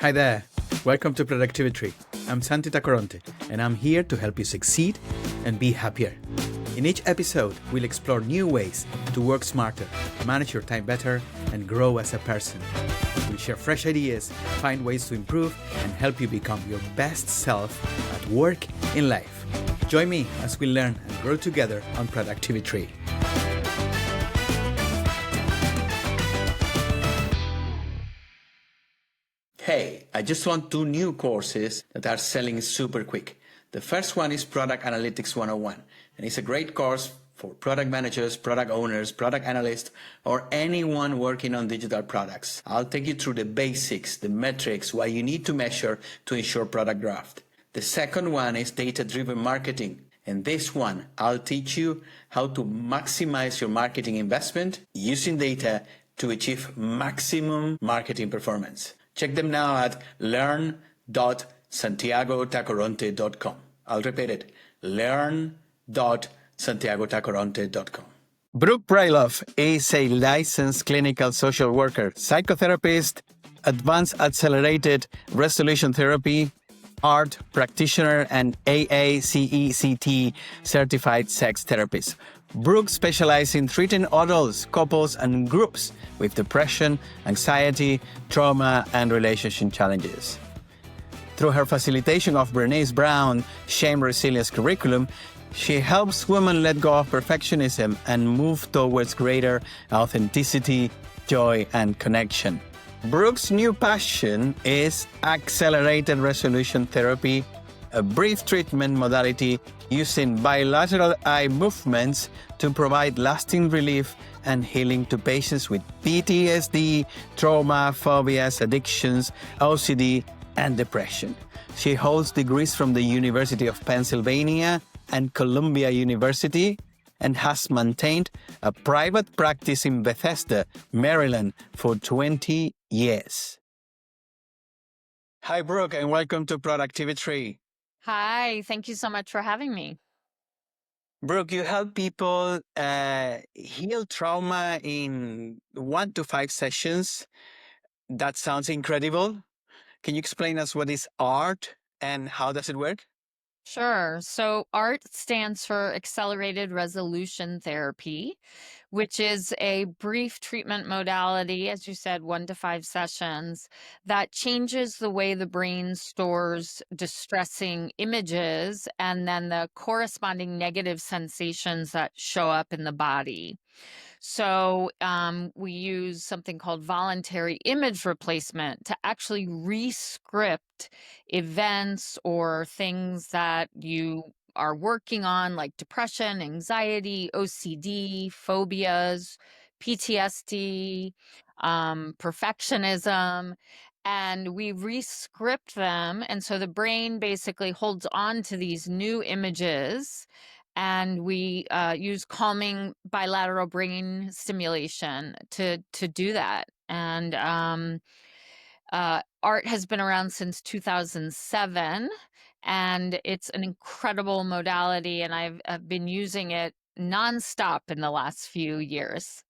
Hi there. Welcome to Productivi-Tree. I'm Santi Tacoronte, and I'm here to help you succeed and be happier. In each episode, we'll explore new ways to work smarter, manage your time better, and grow as a person. We'll share fresh ideas, find ways to improve, and help you become your best self at work, in life. Join me as we learn and grow together on Productivi-Tree. Hey, I just launched 2 new courses that are selling super quick. The first one is Product Analytics 101, and it's a great course for product managers, product owners, product analysts, or anyone working on digital products. I'll take you through the basics, the metrics, what you need to measure to ensure product draft. The second one is Data-Driven Marketing. And this one, I'll teach you how to maximize your marketing investment using data to achieve maximum marketing performance. Check them now at learn.santiagotacoronte.com. I'll repeat it, learn.santiagotacoronte.com. Brooke Brailoff is a licensed clinical social worker, psychotherapist, advanced accelerated resolution therapy, art practitioner, and AACECT certified sex therapist. Brooke specializes in treating adults, couples, and groups with depression, anxiety, trauma, and relationship challenges. Through her facilitation of Brené Brown Shame Resilience curriculum, she helps women let go of perfectionism and move towards greater authenticity, joy, and connection. Brooke's new passion is accelerated resolution therapy, a brief treatment modality using bilateral eye movements to provide lasting relief and healing to patients with PTSD, trauma, phobias, addictions, OCD, and depression. She holds degrees from the University of Pennsylvania and Columbia University and has maintained a private practice in Bethesda, Maryland for 20 years. Hi, Brooke, and welcome to Productivi-Tree. Hi, thank you so much for having me. Brooke, you help people heal trauma in 1 to 5 sessions. That sounds incredible. Can you explain us what is ART and how does it work? Sure. So ART stands for Accelerated Resolution Therapy, which is a brief treatment modality, as you said, 1 to 5 sessions, that changes the way the brain stores distressing images and then the corresponding negative sensations that show up in the body. So we use something called voluntary image replacement to actually re-script events or things that you are working on, like depression, anxiety, OCD, phobias, PTSD, perfectionism. And we re-script them. And so the brain basically holds on to these new images, and we use calming bilateral brain stimulation to do that. And ART has been around since 2007, and it's an incredible modality, and I've been using it nonstop in the last few years.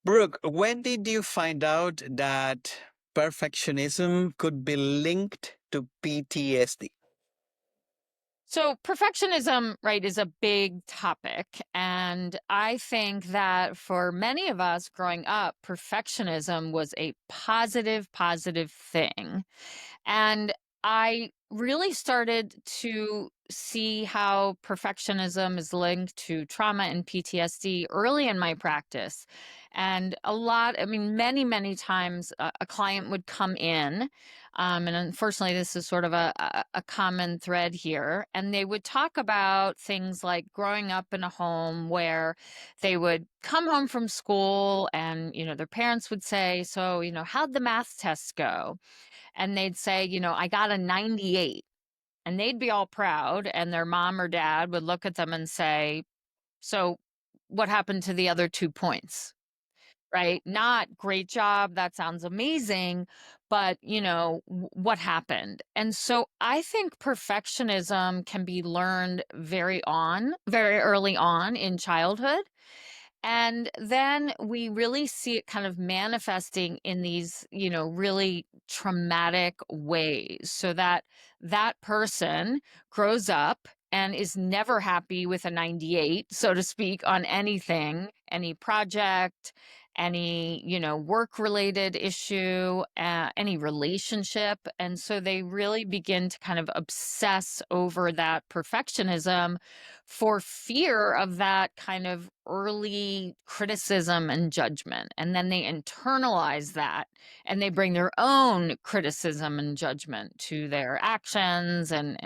Brooke, when did you find out that perfectionism could be linked to PTSD? So perfectionism, right, is a big topic. And I think that for many of us growing up, perfectionism was a positive thing. And I really started to see how perfectionism is linked to trauma and PTSD early in my practice. And many times a client would come in, and unfortunately, this is sort of a common thread here, and they would talk about things like growing up in a home where they would come home from school and, their parents would say, so, how'd the math test go? And they'd say, I got a 98. And they'd be all proud. And their mom or dad would look at them and say, so what happened to the other 2 points? Right? Not great job. That sounds amazing. But, what happened? And so I think perfectionism can be learned very early on in childhood. And then we really see it kind of manifesting in these, really traumatic ways, so that that person grows up and is never happy with a 98, so to speak, on anything, any project, any, work related issue, any relationship. And so they really begin to kind of obsess over that perfectionism for fear of that kind of early criticism and judgment. And then they internalize that and they bring their own criticism and judgment to their actions and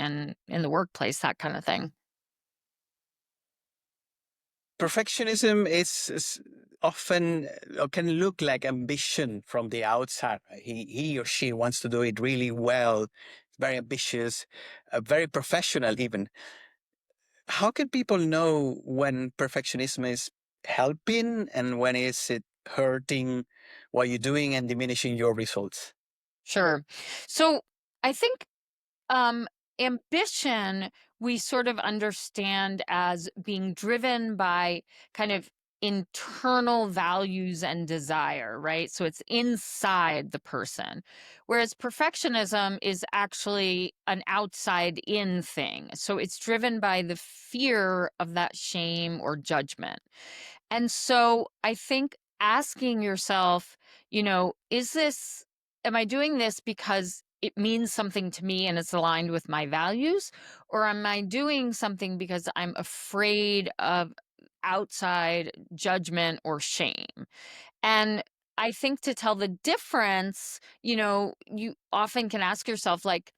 in the workplace, that kind of thing. Perfectionism is often can look like ambition from the outside. Right? He or she wants to do it really well, very ambitious, very professional even. How can people know when perfectionism is helping and when is it hurting what you're doing and diminishing your results? Sure. So I think um, ambition, we sort of understand as being driven by kind of internal values and desire, right? So it's inside the person. Whereas perfectionism is actually an outside in thing. So it's driven by the fear of that shame or judgment. And so I think asking yourself, is this, am I doing this because it means something to me and it's aligned with my values? Or am I doing something because I'm afraid of outside judgment or shame? And I think to tell the difference, you often can ask yourself, like,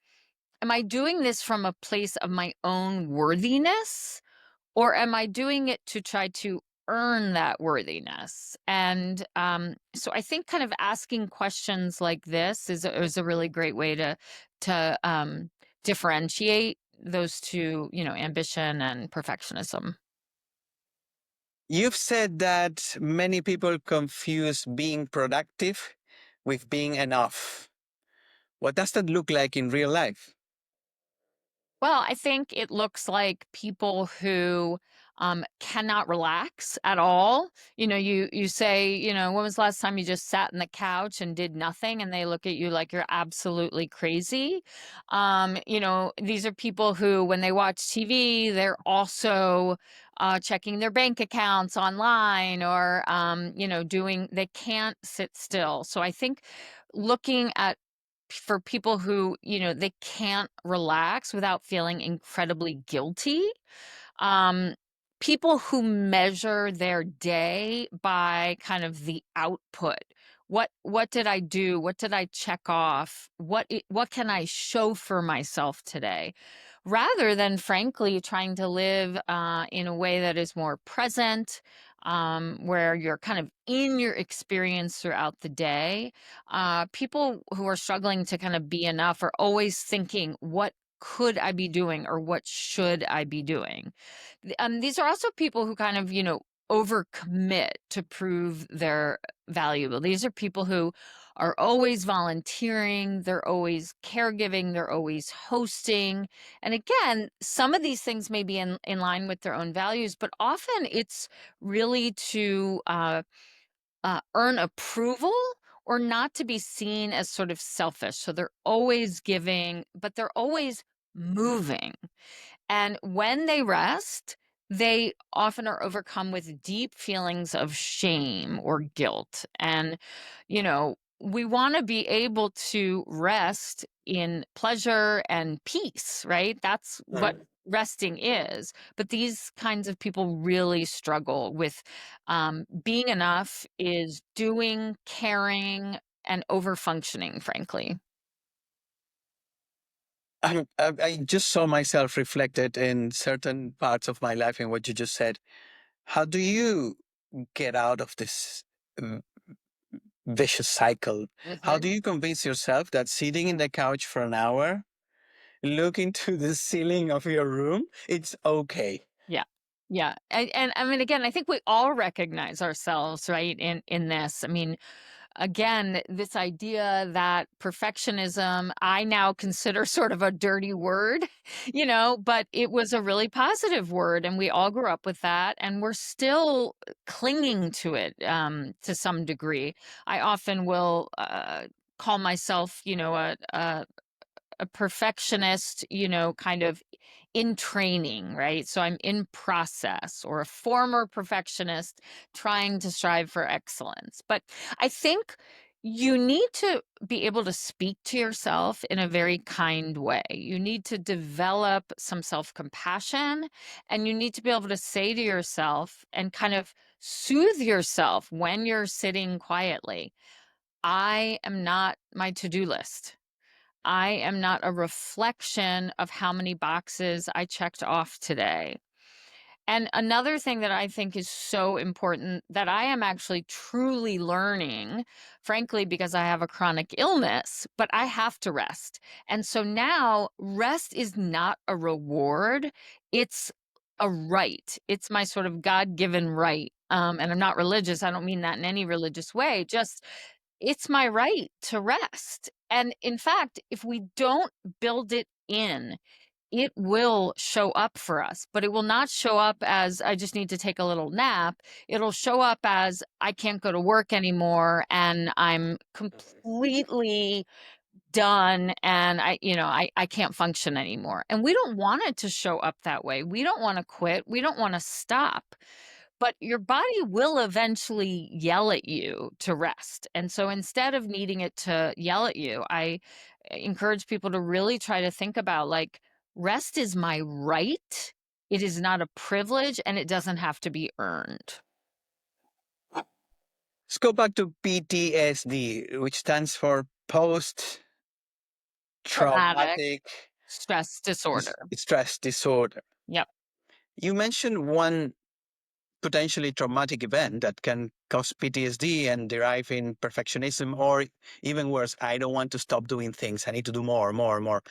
am I doing this from a place of my own worthiness? Or am I doing it to try to earn that worthiness? And so I think kind of asking questions like this is a really great way to differentiate those two, ambition and perfectionism. You've said that many people confuse being productive with being enough. What does that look like in real life? Well, I think it looks like people who cannot relax at all. You say, when was the last time you just sat on the couch and did nothing? And they look at you like you're absolutely crazy. These are people who, when they watch TV, they're also checking their bank accounts online, or they can't sit still. So I think looking at, for people who, they can't relax without feeling incredibly guilty. Um, People who measure their day by kind of the output. What did I do? What did I check off? What can I show for myself today? Rather than, frankly, trying to live in a way that is more present, where you're kind of in your experience throughout the day. People who are struggling to kind of be enough are always thinking, what could I be doing, or what should I be doing? These are also people who kind of, overcommit to prove they're valuable. These are people who are always volunteering, they're always caregiving, they're always hosting. And again, some of these things may be in line with their own values, but often it's really to earn approval, or not to be seen as sort of selfish. So they're always giving, but they're always moving. And when they rest, they often are overcome with deep feelings of shame or guilt. And, we want to be able to rest in pleasure and peace, right? That's what resting is. But these kinds of people really struggle with being enough is doing, caring, and over functioning, frankly. I just saw myself reflected in certain parts of my life in what you just said. How do you get out of this uh, vicious cycle? How do Mhm. you convince yourself that sitting in the couch for an hour, looking to the ceiling of your room, it's okay? Yeah. Yeah. And I mean, again, I think we all recognize ourselves, right, in this. I mean, again, this idea that perfectionism, I now consider sort of a dirty word, but it was a really positive word, and we all grew up with that, and we're still clinging to it to some degree. I often will call myself, a perfectionist, kind of in training, right? So I'm in process, or a former perfectionist trying to strive for excellence. But I think you need to be able to speak to yourself in a very kind way. You need to develop some self compassion, and you need to be able to say to yourself and kind of soothe yourself when you're sitting quietly, I am not my to do list. I am not a reflection of how many boxes I checked off today. And another thing that I think is so important that I am actually truly learning, frankly, because I have a chronic illness, but I have to rest. And so now rest is not a reward, it's a right. It's my sort of God given right. And I'm not religious. I don't mean that in any religious way. Just it's my right to rest. And in fact, if we don't build it in, it will show up for us, but it will not show up as I just need to take a little nap. It'll show up as I can't go to work anymore and I'm completely done, and I can't function anymore. And we don't want it to show up that way. We don't want to quit. We don't want to stop. But your body will eventually yell at you to rest. And so instead of needing it to yell at you, I encourage people to really try to think about, like, rest is my right. It is not a privilege, and it doesn't have to be earned. Let's go back to PTSD, which stands for post Traumatic traumatic stress disorder. stress disorder. Yep. You mentioned one potentially traumatic event that can cause PTSD and derive in perfectionism, or even worse, I don't want to stop doing things. I need to do more, more, more,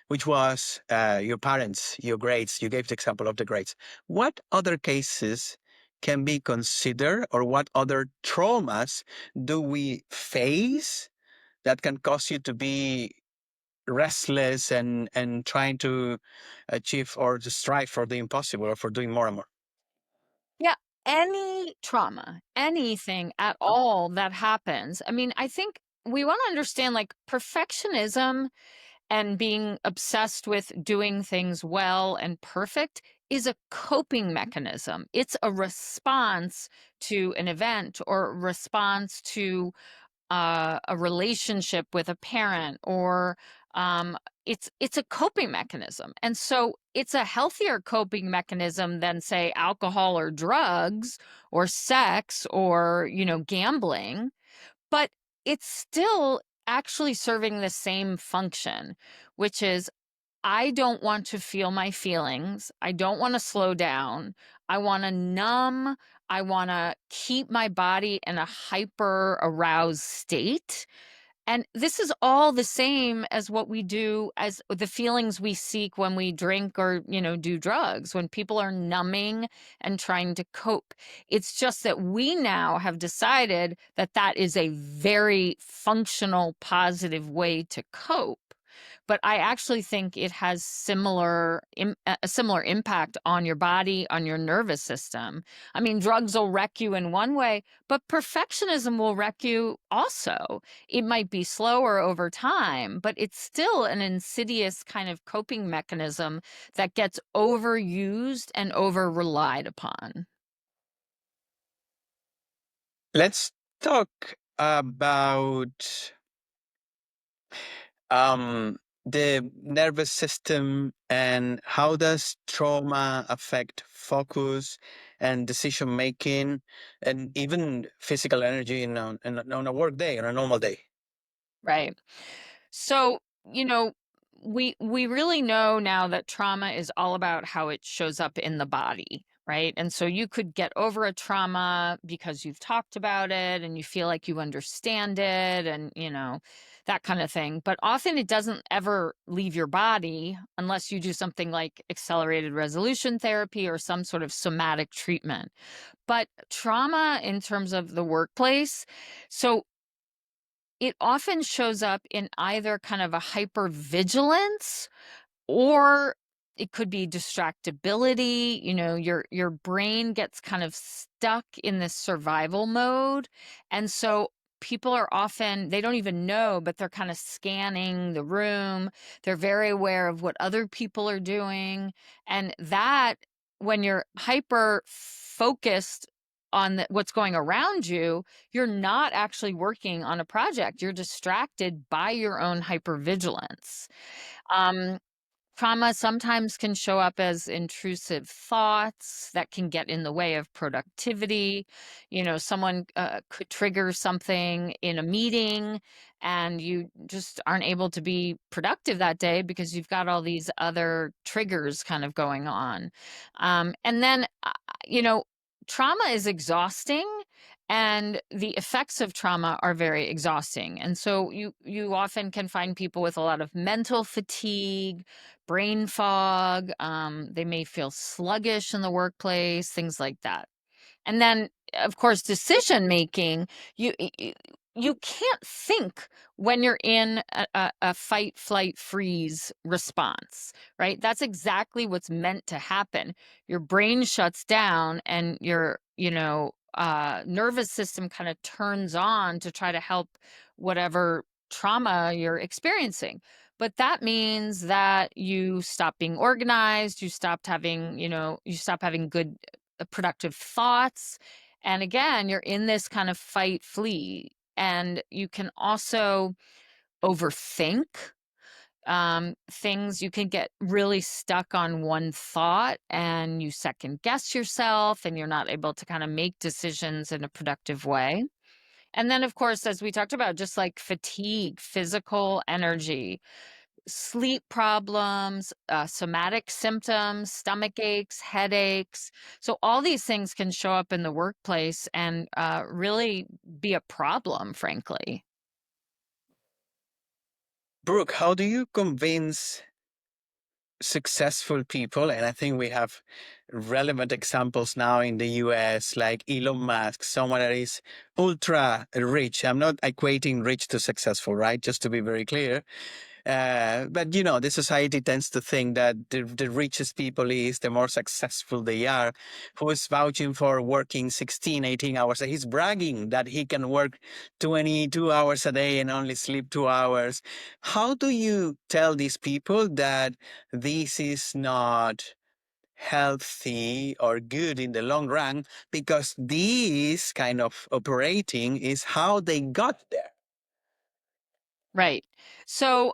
which was your parents, your grades. You gave the example of the grades. What other cases can be considered, or what other traumas do we face that can cause you to be restless and trying to achieve or to strive for the impossible or for doing more and more? Yeah, any trauma, anything at all that happens. I mean, I think we want to understand, like, perfectionism and being obsessed with doing things well and perfect is a coping mechanism. It's a response to an event or a response to a relationship with a parent, or it's a coping mechanism. And so it's a healthier coping mechanism than, say, alcohol or drugs or sex or gambling, but it's still actually serving the same function, which is, I don't want to feel my feelings. I don't want to slow down. I want to numb. I want to keep my body in a hyper aroused state. And this is all the same as what we do, as the feelings we seek when we drink or, do drugs, when people are numbing and trying to cope. It's just that we now have decided that that is a very functional, positive way to cope. But I actually think it has a similar impact on your body, on your nervous system. I mean, drugs will wreck you in one way, but perfectionism will wreck you also. It might be slower over time, but it's still an insidious kind of coping mechanism that gets overused and over relied upon. Let's talk about um, the nervous system and how does trauma affect focus and decision making and even physical energy on a work day, on a normal day. Right. So, we really know now that trauma is all about how it shows up in the body, right? And so you could get over a trauma because you've talked about it and you feel like you understand it, and, that kind of thing. But often it doesn't ever leave your body unless you do something like accelerated resolution therapy or some sort of somatic treatment. But trauma in terms of the workplace, so it often shows up in either kind of a hypervigilance, or it could be distractibility. Your brain gets kind of stuck in this survival mode. And so people are often, they don't even know, but they're kind of scanning the room. They're very aware of what other people are doing. And that, when you're hyper focused on what's going around you, you're not actually working on a project. You're distracted by your own hypervigilance. Um, Trauma sometimes can show up as intrusive thoughts that can get in the way of productivity. Someone could trigger something in a meeting, and you just aren't able to be productive that day because you've got all these other triggers kind of going on. And then, you know, trauma is exhausting, and the effects of trauma are very exhausting. And so you often can find people with a lot of mental fatigue, brain fog. They may feel sluggish in the workplace, things like that. And then, of course, decision making. You can't think when you're in a fight, flight, freeze response, right? That's exactly what's meant to happen. Your brain shuts down, and your nervous system kind of turns on to try to help whatever trauma you're experiencing. But that means that you stop being organized, you stop having good productive thoughts. And again, you're in this kind of fight, flee. And you can also overthink things. You can get really stuck on one thought, and you second guess yourself, and you're not able to kind of make decisions in a productive way. And then, of course, as we talked about, just like fatigue, physical energy, sleep problems, somatic symptoms, stomach aches, headaches. So all these things can show up in the workplace and really be a problem, frankly. Brooke, how do you convince successful people, and I think we have relevant examples now in the US, like Elon Musk, someone that is ultra rich. I'm not equating rich to successful, right? Just to be very clear. But the society tends to think that the richest people is, the more successful they are, who is vouching for working 16, 18 hours. He's bragging that he can work 22 hours a day and only sleep 2 hours. How do you tell these people that this is not healthy or good in the long run, because this kind of operating is how they got there? Right. So,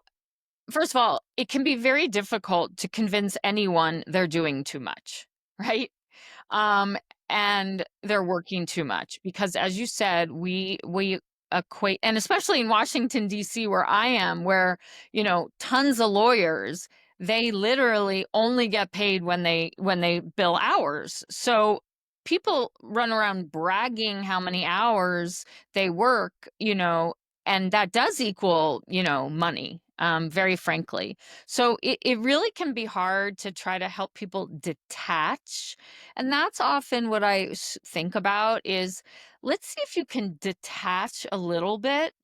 first of all, it can be very difficult to convince anyone they're doing too much, right? um, and they're working too much because, as you said, we equate, and especially in Washington D.C., where I am, where tons of lawyers, they literally only get paid when they bill hours. So people run around bragging how many hours they work, and that does equal money. Very frankly. So it really can be hard to try to help people detach. And that's often what I think about is, let's see if you can detach a little bit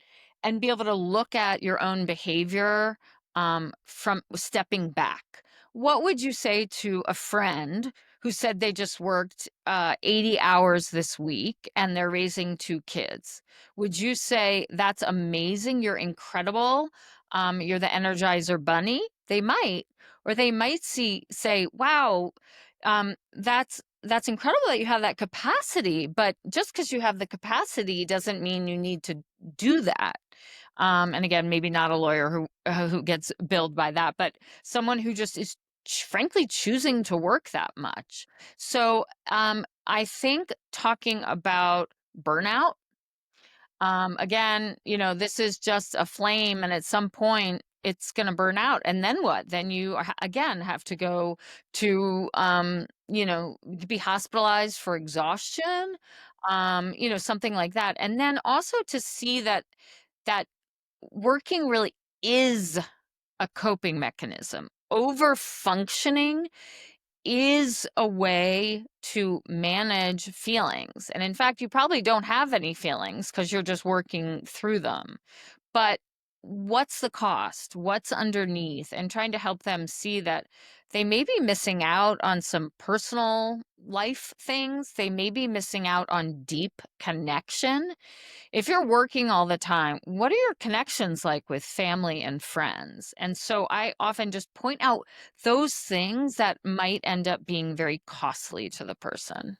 and be able to look at your own behavior from stepping back. What would you say to a friend who said they just worked 80 hours this week and they're raising 2 kids? Would you say, that's amazing, you're incredible, you're the Energizer Bunny? They might. Or they might say, wow, that's incredible that you have that capacity, but just because you have the capacity doesn't mean you need to do that. And again, maybe not a lawyer who gets billed by that, but someone who just is frankly choosing to work that much. So I think talking about burnout, again, this is just a flame, and at some point it's going to burn out. And then what? Then you again have to go to, be hospitalized for exhaustion, something like that. And then also to see that working really is a coping mechanism. Over functioning is a way to manage feelings. And in fact, you probably don't have any feelings because you're just working through them. but what's the cost? What's underneath? And trying to help them see that they may be missing out on some personal life things. They may be missing out on deep connection. If you're working all the time, what are your connections like with family and friends? And so I often just point out those things that might end up being very costly to the person.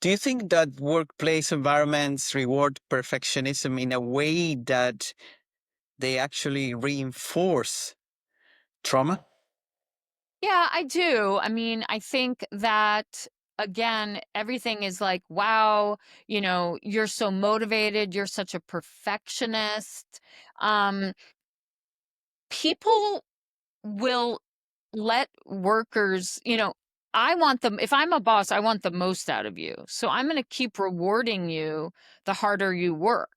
Do you think that workplace environments reward perfectionism in a way that they actually reinforce trauma? Yeah, I do. I mean, I think that again, everything is like, wow, you're so motivated, you're such a perfectionist. Um, People will let workers, I want them, if I'm a boss, I want the most out of you. So I'm going to keep rewarding you the harder you work.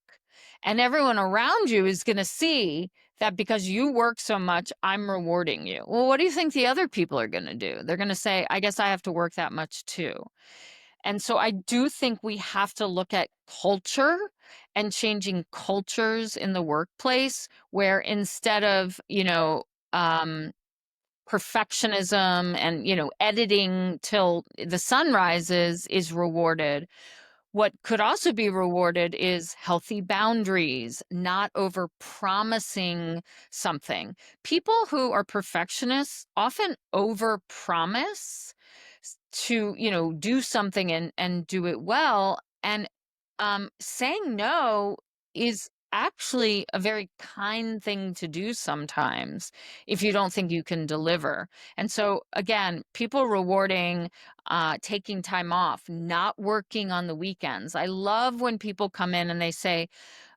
And everyone around you is going to see that because you work so much, I'm rewarding you. Well, what do you think the other people are going to do? They're going to say, I guess I have to work that much too. And so I do think we have to look at culture and changing cultures in the workplace where instead of, um, perfectionism and editing till the sun rises is rewarded. What could also be rewarded is healthy boundaries, not over promising something. People who are perfectionists often over promise to do something and do it well, and saying no is actually a very kind thing to do sometimes if you don't think you can deliver. And so, again, people rewarding taking time off, not working on the weekends. I love when people come in and they say,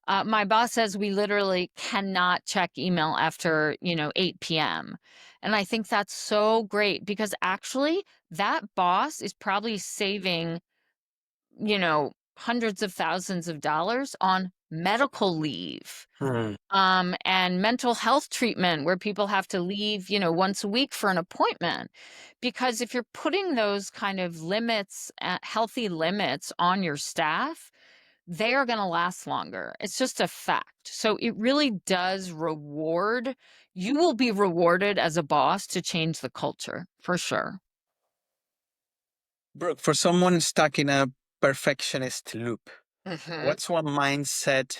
my boss says we literally cannot check email after, 8 p.m. And I think that's so great because actually that boss is probably saving hundreds of thousands of dollars on medical leave, Hmm. and mental health treatment where people have to leave, once a week for an appointment. Because if you're putting those kind of limits, healthy limits on your staff, they are going to last longer. It's just a fact. So it really does reward. You will be rewarded as a boss to change the culture for sure. Brooke, for someone stuck in a perfectionist loop, Hmm. what's one mindset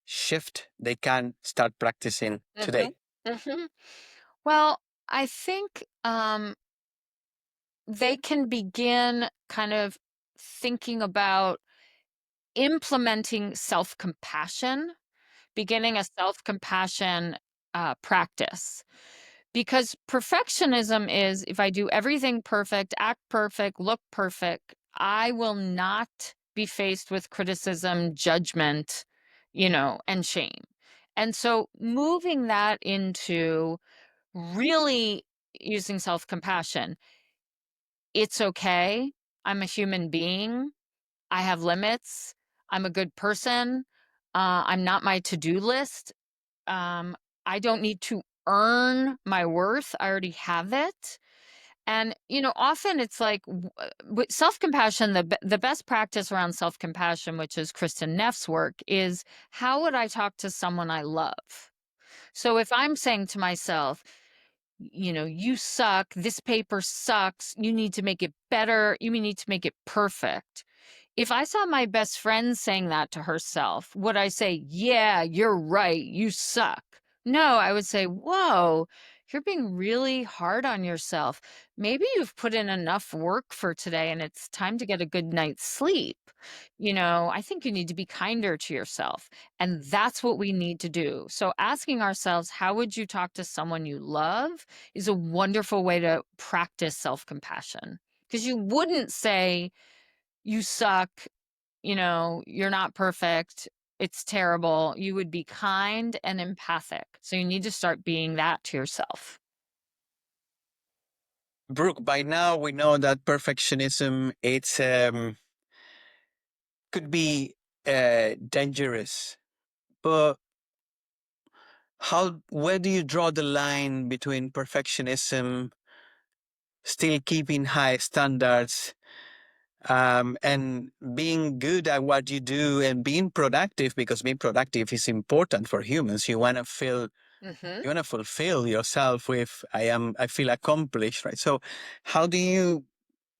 shift they can start practicing Hmm. today? Hmm. Well, I think they can begin kind of thinking about implementing self compassion, beginning a self compassion practice. Because perfectionism is if I do everything perfect, act perfect, look perfect, I will not be faced with criticism, judgment, and shame. And so moving that into really using self compassion, it's okay. I'm a human being. I have limits. I'm a good person. I'm not my to-do list. Um, I don't need to earn my worth. I already have it. And often it's like with self-compassion, the best practice around self-compassion, which is Kristen Neff's work, is how would I talk to someone I love? So if I'm saying to myself, you suck, this paper sucks, you need to make it better, you need to make it perfect. If I saw my best friend saying that to herself, would I say, yeah, you're right, you suck? No, I would say, whoa, you're being really hard on yourself. Maybe you've put in enough work for today and it's time to get a good night's sleep. I think you need to be kinder to yourself. And that's what we need to do. So asking ourselves, how would you talk to someone you love is a wonderful way to practice self compassion. Because you wouldn't say, you suck, you're not perfect, it's terrible. You would be kind and empathic. So you need to start being that to yourself. Brooke, by now we know that perfectionism it's could be dangerous, but where do you draw the line between perfectionism, still keeping high standards, and being good at what you do and being productive, because being productive is important for humans. You want to feel, Mm-hmm. you want to fulfill yourself with, I feel accomplished, right? So how do you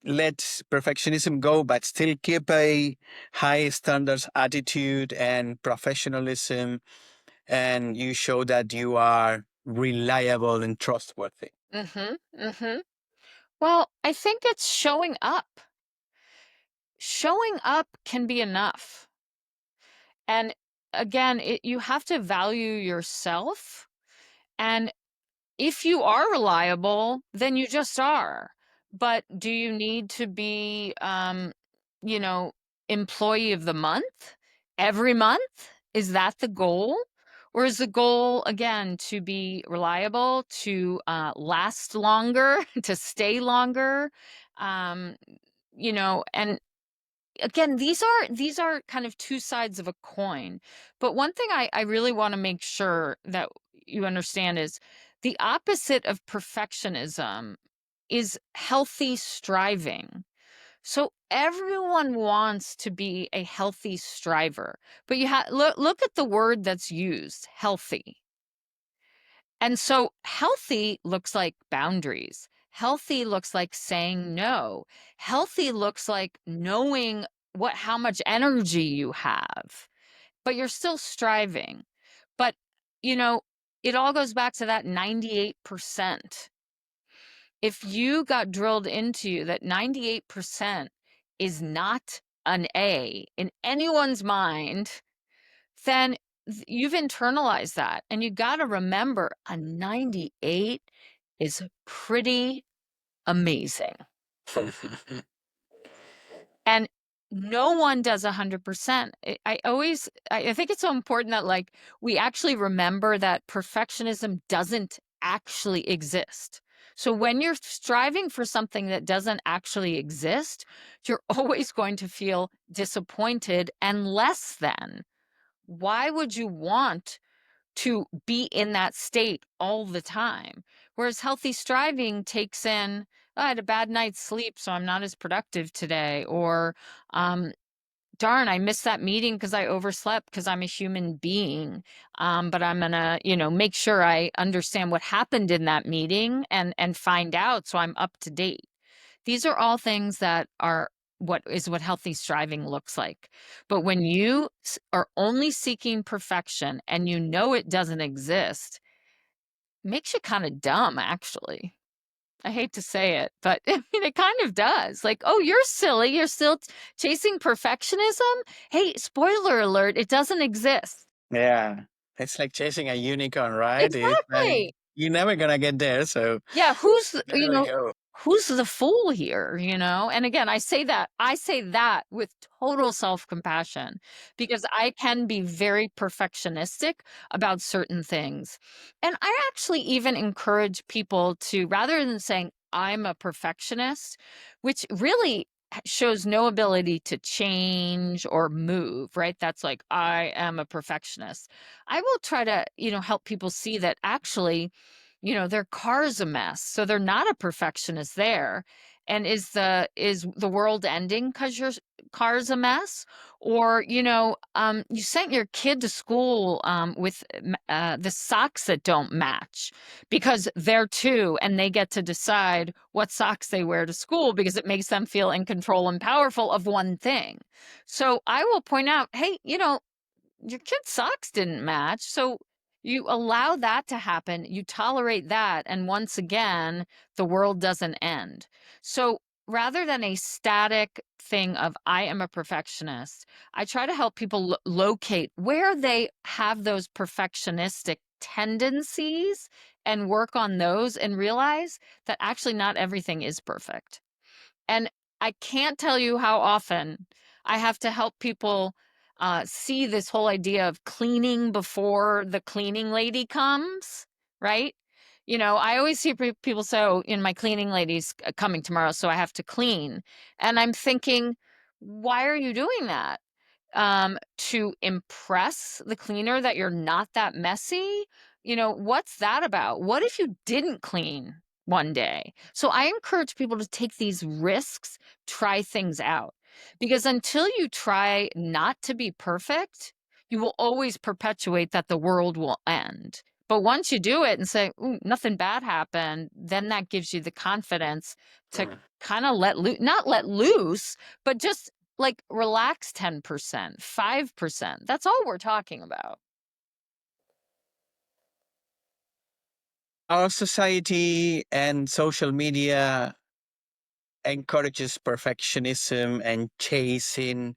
let perfectionism go, but still keep a high standards attitude and professionalism, and you show that you are reliable and trustworthy? Mm-hmm. Mm-hmm. Well, I think it's showing up. Showing up can be enough. And again, you have to value yourself. And if you are reliable, then you just are. But do you need to be, you know, employee of the month every month? Is that the goal? Or is the goal, again, to be reliable, to last longer, to stay longer? Um, and again, these are kind of two sides of a coin. But one thing I really want to make sure that you understand is the opposite of perfectionism is healthy striving. So everyone wants to be a healthy striver, but you look at the word that's used, healthy. And so healthy looks like boundaries. Healthy looks like saying no. Healthy looks like knowing how much energy you have, but you're still striving. But, you know, it all goes back to that 98%. If you got drilled into you that 98% is not an A in anyone's mind, then you've internalized that. And you got to remember a 98 is pretty amazing. And no one does 100%. I think it's so important that like we actually remember that perfectionism doesn't actually exist. So when you're striving for something that doesn't actually exist, you're always going to feel disappointed and less than. Why would you want to be in that state all the time? Whereas healthy striving takes in, "Oh, I had a bad night's sleep, so I'm not as productive today," or um, darn, I missed that meeting because I overslept because I'm a human being. But I'm gonna, make sure I understand what happened in that meeting and find out so I'm up to date. These are all things that are what healthy striving looks like. But when you are only seeking perfection and you know it doesn't exist, makes you kind of dumb, actually. I hate to say it, but I mean, it kind of does. Like, oh, you're silly. You're still chasing perfectionism. Hey, spoiler alert, it doesn't exist. Yeah, it's like chasing a unicorn, right? It's like Exactly. you're never gonna get there. So Yeah, there we go. who's the fool here, And again, I say that with total self-compassion because I can be very perfectionistic about certain things. And I actually even encourage people to, rather than saying I'm a perfectionist, which really shows no ability to change or move, right? That's like I am a perfectionist. I will try to, help people see that actually their car's a mess. So they're not a perfectionist there. And is the world ending because your car's a mess? Or, you sent your kid to school with the socks that don't match because they're two and they get to decide what socks they wear to school because it makes them feel in control and powerful of one thing. So I will point out, hey, your kid's socks didn't match. So you allow that to happen, you tolerate that, and once again, the world doesn't end. So rather than a static thing of I am a perfectionist, I try to help people locate where they have those perfectionistic tendencies and work on those and realize that actually not everything is perfect. And I can't tell you how often I have to help people see this whole idea of cleaning before the cleaning lady comes, right? I always hear people say, oh, my cleaning lady's coming tomorrow, so I have to clean. And I'm thinking, why are you doing that? To impress the cleaner that you're not that messy? What's that about? What if you didn't clean? one day. So I encourage people to take these risks, try things out. Because until you try not to be perfect, you will always perpetuate that the world will end. But once you do it and say, "Ooh, nothing bad happened," then that gives you the confidence to kind of not let loose, but just like relax 10%, 5%. That's all we're talking about. Our society and social media encourages perfectionism and chasing,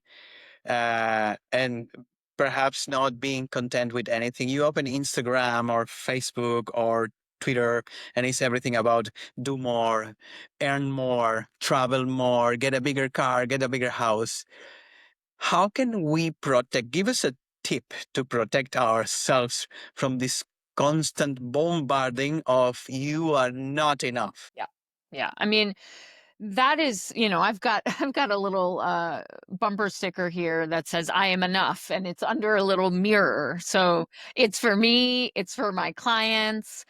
and perhaps not being content with anything. You open Instagram or Facebook or Twitter, and it's everything about do more, earn more, travel more, get a bigger car, get a bigger house. How can we protect? Give us a tip to protect ourselves from this constant bombarding of you are not enough. Yeah. Yeah. I mean, that is, I've got I've got a little bumper sticker here that says I am enough, and it's under a little mirror. So it's for me, it's for my clients.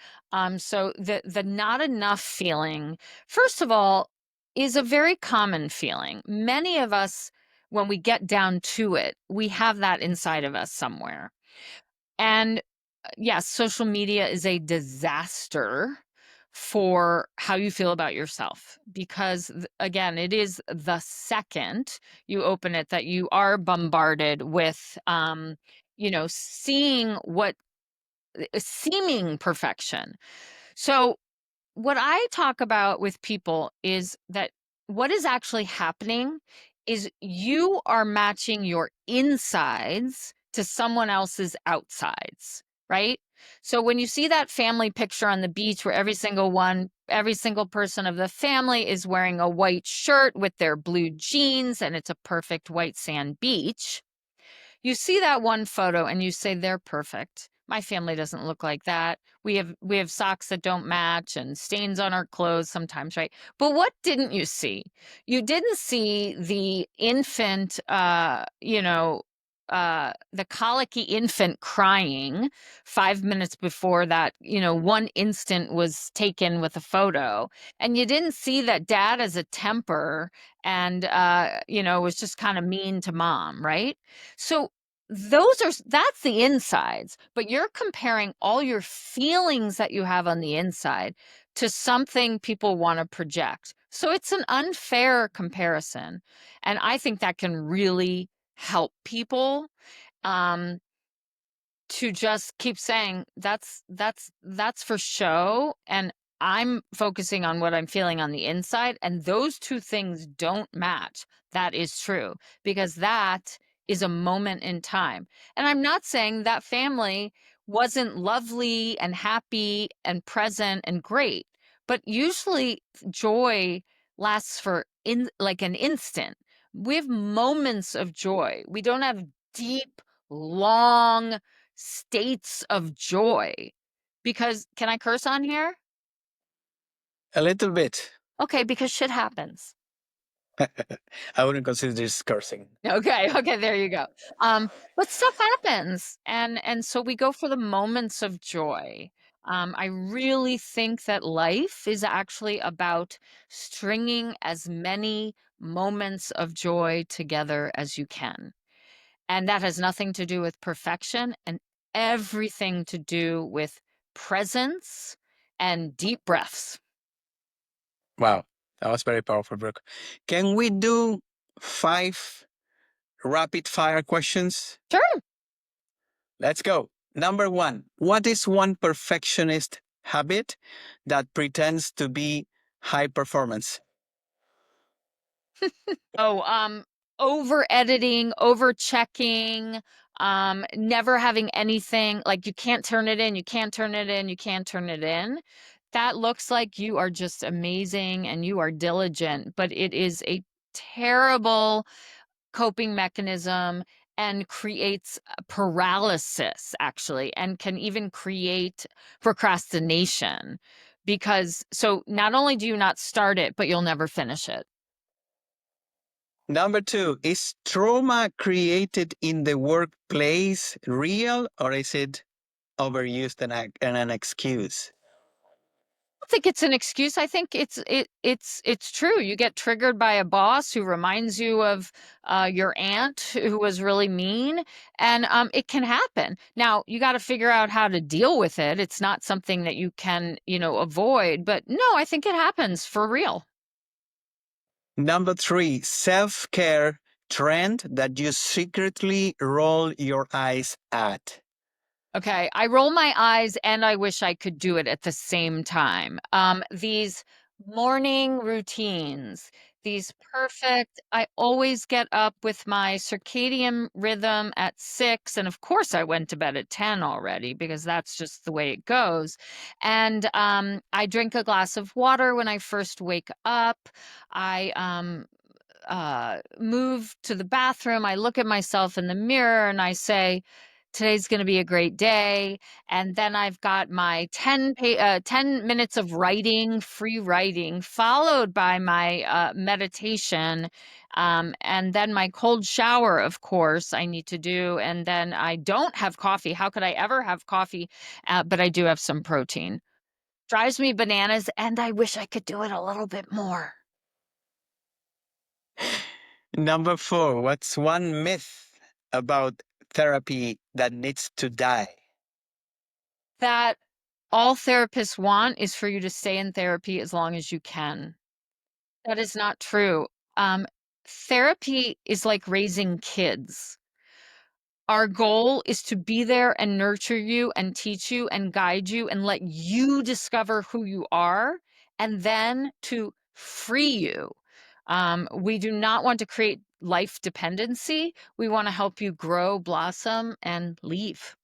So the not enough feeling, first of all, is a very common feeling. Many of us, when we get down to it, we have that inside of us somewhere. And yes, social media is a disaster for how you feel about yourself because, again, it is the second you open it that you are bombarded with, seeing what seeming perfection. So what I talk about with people is that what is actually happening is you are matching your insides to someone else's outsides, right? So when you see that family picture on the beach where every single person of the family is wearing a white shirt with their blue jeans and it's a perfect white sand beach, you see that one photo and you say they're perfect. My family doesn't look like that. We have socks that don't match and stains on our clothes sometimes, right? But what didn't you see? You didn't see the infant, the colicky infant crying 5 minutes before that, one instant was taken with a photo. And you didn't see that dad has a temper and, was just kind of mean to mom, right? So that's the insides, but you're comparing all your feelings that you have on the inside to something people want to project. So it's an unfair comparison. And I think that can really help people. Um, to just keep saying that's for show, and I'm focusing on what I'm feeling on the inside, and those two things don't match. That is true because that is a moment in time. And I'm not saying that family wasn't lovely and happy and present and great, but usually joy lasts for in like an instant. We have moments of joy. We don't have deep, long states of joy. Because can I curse on here? A little bit. Okay, because shit happens. I wouldn't consider this cursing. Okay, there you go. But stuff happens, and so we go for the moments of joy. I really think that life is actually about stringing as many moments of joy together as you can. And that has nothing to do with perfection and everything to do with presence and deep breaths. Wow, that was very powerful, Brooke. Can we do 5 rapid fire questions? Sure. Let's go. Number 1, what is one perfectionist habit that pretends to be high performance? Over editing, over checking, never having anything like you can't turn it in, you can't turn it in, you can't turn it in. That looks like you are just amazing and you are diligent, but it is a terrible coping mechanism and creates paralysis actually, and can even create procrastination because so not only do you not start it, but you'll never finish it. Number 2, is trauma created in the workplace real or is it overused and an excuse? think it's an excuse. I think it's true. You get triggered by a boss who reminds you of your aunt who was really mean, and it can happen. Now you got to figure out how to deal with it. It's not something that you can, avoid. But no, I think it happens for real. Number three, self-care trend that you secretly roll your eyes at. Okay, I roll my eyes and I wish I could do it at the same time. These morning routines, these perfect, I always get up with my circadian rhythm at 6. And of course, I went to bed at 10 already because that's just the way it goes. And I drink a glass of water when I first wake up. I move to the bathroom. I look at myself in the mirror and I say, today's going to be a great day. And then I've got my 10 minutes of writing, free writing, followed by my meditation. And then my cold shower, of course, I need to do. And then I don't have coffee. How could I ever have coffee? But I do have some protein. Drives me bananas. And I wish I could do it a little bit more. Number four, what's one myth about therapy that needs to die? That all therapists want is for you to stay in therapy as long as you can. That is not true. Um, Therapy is like raising kids. Our goal is to be there and nurture you and teach you and guide you and let you discover who you are and then to free you. We do not want to create life dependency. We want to help you grow, blossom, and leave.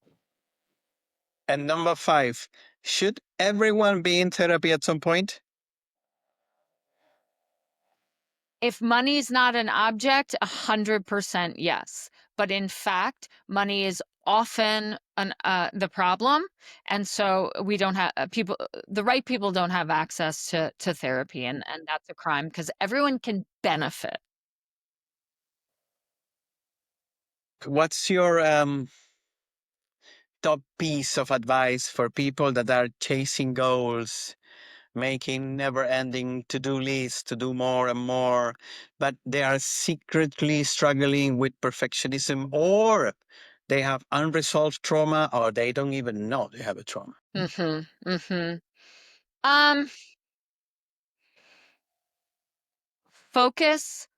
And number five, should everyone be in therapy at some point? If money is not an object, 100% yes. But in fact, money is often the problem, and so we don't have people. The right people don't have access to therapy, and that's a crime because everyone can benefit. What's your top piece of advice for people that are chasing goals, making never-ending to-do lists to do more and more, but they are secretly struggling with perfectionism, or they have unresolved trauma, or they don't even know they have a trauma? Mm-hmm. Mm-hmm. Um, Focus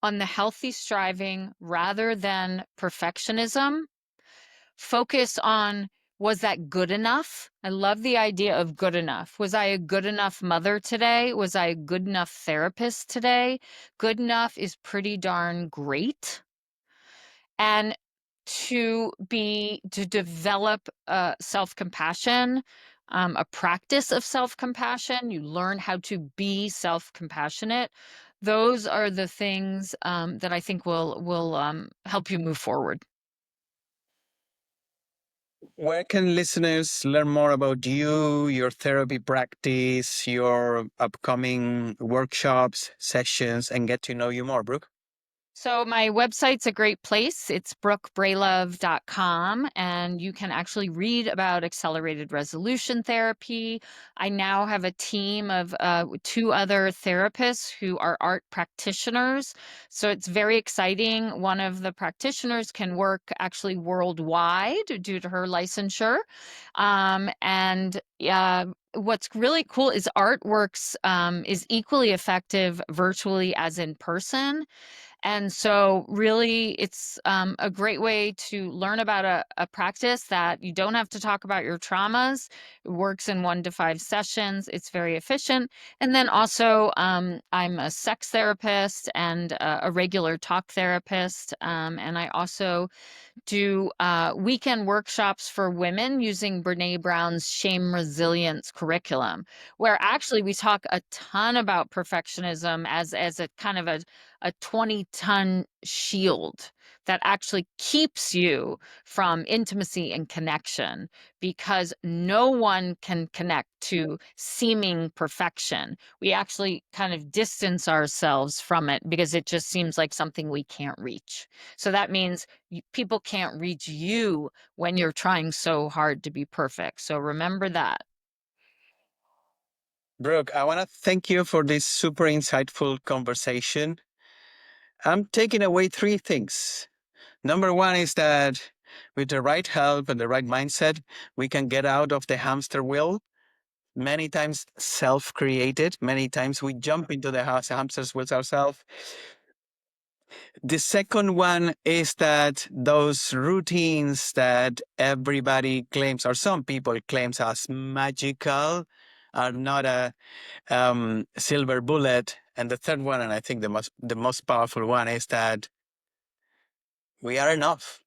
on the healthy striving rather than perfectionism. Focus on, was that good enough? I love the idea of good enough. Was I a good enough mother today? Was I a good enough therapist today? Good enough is pretty darn great. And to develop self-compassion, a practice of self-compassion, you learn how to be self-compassionate. Those are the things that I think will help you move forward. Where can listeners learn more about you, your therapy practice, your upcoming workshops, sessions, and get to know you more, Brooke? So my website's a great place. It's brookebraylove.com, and you can actually read about accelerated resolution therapy. I now have a team of 2 other therapists who are art practitioners. So it's very exciting. One of the practitioners can work actually worldwide due to her licensure. And what's really cool is artworks is equally effective virtually as in person. And so, really, it's a great way to learn about a practice that you don't have to talk about your traumas. It works in 1 to 5 sessions. It's very efficient. And then also, I'm a sex therapist and a regular talk therapist. And I also do weekend workshops for women using Brene Brown's shame resilience curriculum, where actually we talk a ton about perfectionism as a kind of a 20-ton shield that actually keeps you from intimacy and connection, because no one can connect to seeming perfection. We actually kind of distance ourselves from it because it just seems like something we can't reach. So that means people can't reach you when you're trying so hard to be perfect. So remember that. Brooke, I want to thank you for this super insightful conversation. I'm taking away three things. Number one is that with the right help and the right mindset, we can get out of the hamster wheel. Many times self-created. Many times we jump into the hamster's wheels ourselves. The second one is that those routines that everybody claims, or some people claims as magical, are not a silver bullet. And the third one, and I think the most powerful one, is that we are enough,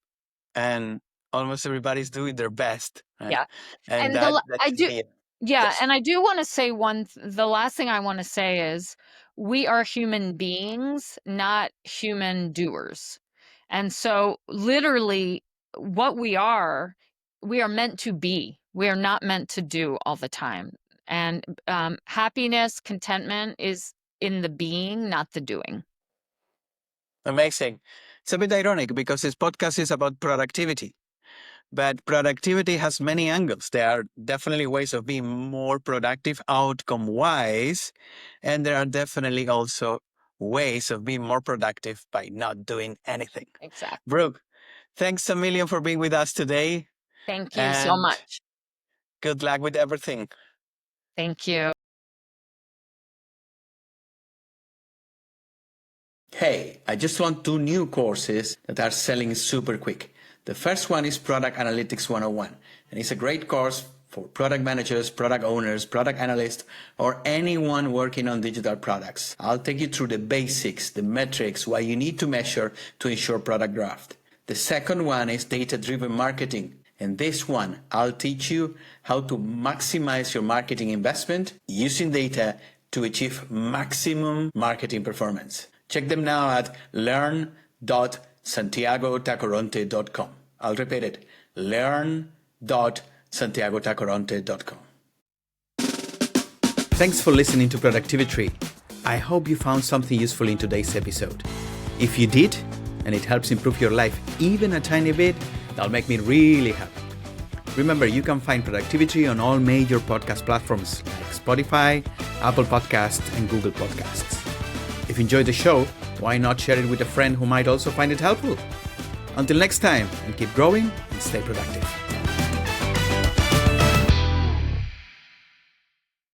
and almost everybody's doing their best, right? Yeah. And And that I should do, be it. yeah. Yes. And I do want to say the last thing I want to say is we are human beings, not human doers. And so, literally, what we are meant to be. We are not meant to do all the time. And happiness, contentment is in the being, not the doing. Amazing. It's a bit ironic because this podcast is about productivity. But productivity has many angles. There are definitely ways of being more productive outcome wise. And there are definitely also ways of being more productive by not doing anything. Exactly. Brooke, thanks a million for being with us today. Thank you so And much. good luck with everything. Thank you. Hey, I just want 2 new courses that are selling super quick. The first one is Product Analytics 101, and it's a great course for product managers, product owners, product analysts, or anyone working on digital products. I'll take you through the basics, the metrics, what you need to measure to ensure product draft. The second one is Data-Driven Marketing. And this one, I'll teach you how to maximize your marketing investment using data to achieve maximum marketing performance. Check them now at learn.santiagotacoronte.com. I'll repeat it, learn.santiagotacoronte.com. Thanks for listening to Productivi-Tree. I hope you found something useful in today's episode. If you did, and it helps improve your life even a tiny bit, that'll make me really happy. Remember, you can find Productivi-Tree on all major podcast platforms like Spotify, Apple Podcasts, and Google Podcasts. If you enjoyed the show, why not share it with a friend who might also find it helpful? Until next time, and keep growing and stay productive.